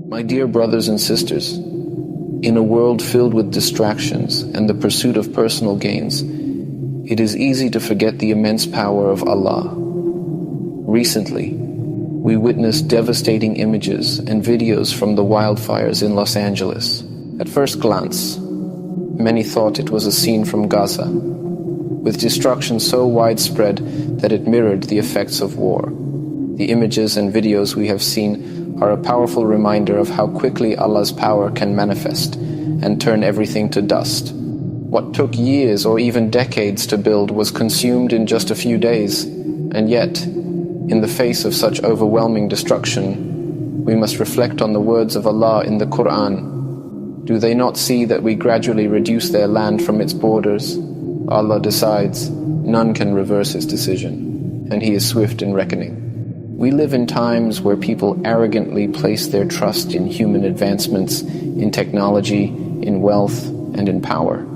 My dear brothers and sisters, in a world filled with distractions and the pursuit of personal gains, it is easy to forget the immense power of Allah. Recently, we witnessed devastating images and videos from the wildfires in Los Angeles. At first glance, many thought it was a scene from Gaza, with destruction so widespread that it mirrored the effects of war. The images and videos we have seen are a powerful reminder of how quickly Allah's power can manifest and turn everything to dust. What took years or even decades to build was consumed in just a few days, and yet, in the face of such overwhelming destruction, we must reflect on the words of Allah in the Quran. Do they not see that we gradually reduce their land from its borders? Allah decides, none can reverse His decision, and He is swift in reckoning. We live in times where people arrogantly place their trust in human advancements, in technology, in wealth, and in power.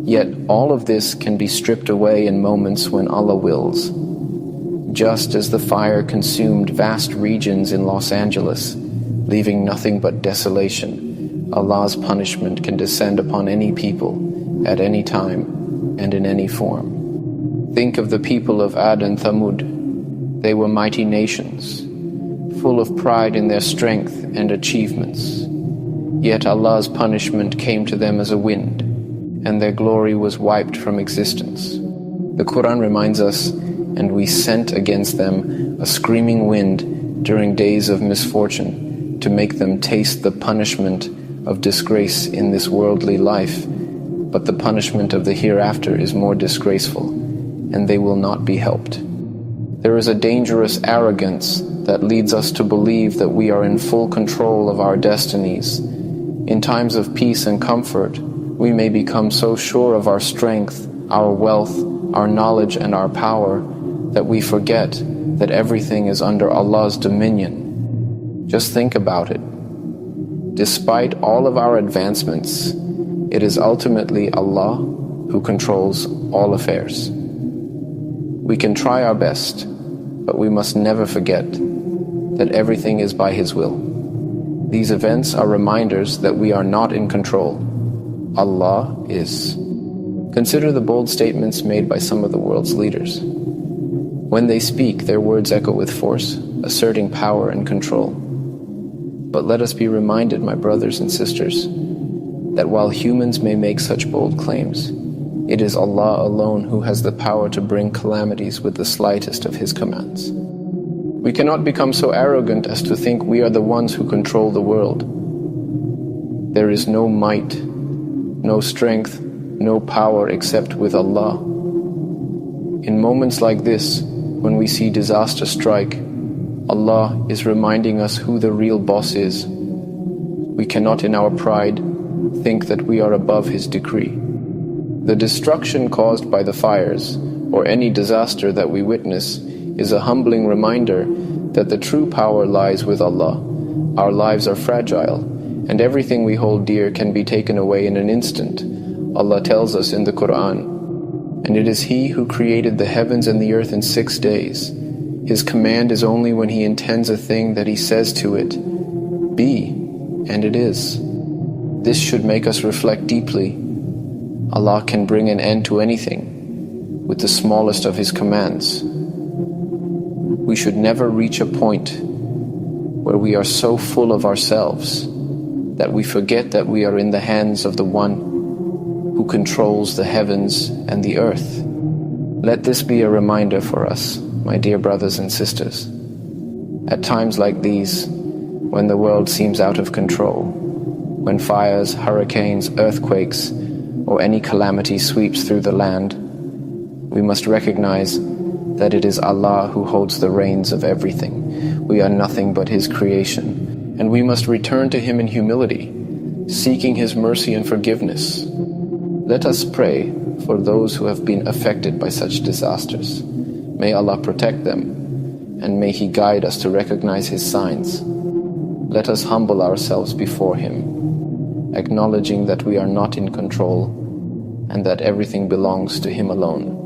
Yet all of this can be stripped away in moments when Allah wills. Just as the fire consumed vast regions in Los Angeles, leaving nothing but desolation, Allah's punishment can descend upon any people, at any time, and in any form. Think of the people of Ad and Thamud. They were mighty nations, full of pride in their strength and achievements. Yet Allah's punishment came to them as a wind, and their glory was wiped from existence. The Quran reminds us, and we sent against them a screaming wind during days of misfortune to make them taste the punishment of disgrace in this worldly life, but the punishment of the hereafter is more disgraceful, and they will not be helped. There is a dangerous arrogance that leads us to believe that we are in full control of our destinies. In times of peace and comfort, we may become so sure of our strength, our wealth, our knowledge, and our power that we forget that everything is under Allah's dominion. Just think about it. Despite all of our advancements, it is ultimately Allah who controls all affairs. We can try our best, but we must never forget that everything is by His will. These events are reminders that we are not in control. Allah is. Consider the bold statements made by some of the world's leaders. When they speak, their words echo with force, asserting power and control. But let us be reminded, my brothers and sisters, that while humans may make such bold claims, it is Allah alone who has the power to bring calamities with the slightest of His commands. We cannot become so arrogant as to think we are the ones who control the world. There is no might, no strength, no power except with Allah. In moments like this, when we see disaster strike, Allah is reminding us who the real boss is. We cannot in our pride think that we are above His decree. The destruction caused by the fires, or any disaster that we witness, is a humbling reminder that the true power lies with Allah. Our lives are fragile, and everything we hold dear can be taken away in an instant. Allah tells us in the Quran, "And it is He who created the heavens and the earth in 6 days. His command is only when He intends a thing that He says to it, 'Be,' and it is." This should make us reflect deeply. Allah can bring an end to anything with the smallest of His commands. We should never reach a point where we are so full of ourselves that we forget that we are in the hands of the One who controls the heavens and the earth. Let this be a reminder for us, my dear brothers and sisters. At times like these, when the world seems out of control, when fires, hurricanes, earthquakes, or any calamity sweeps through the land, we must recognize that it is Allah who holds the reins of everything. We are nothing but His creation, and we must return to Him in humility, seeking His mercy and forgiveness. Let us pray for those who have been affected by such disasters. May Allah protect them, and may He guide us to recognize His signs. Let us humble ourselves before Him, acknowledging that we are not in control and that everything belongs to Him alone.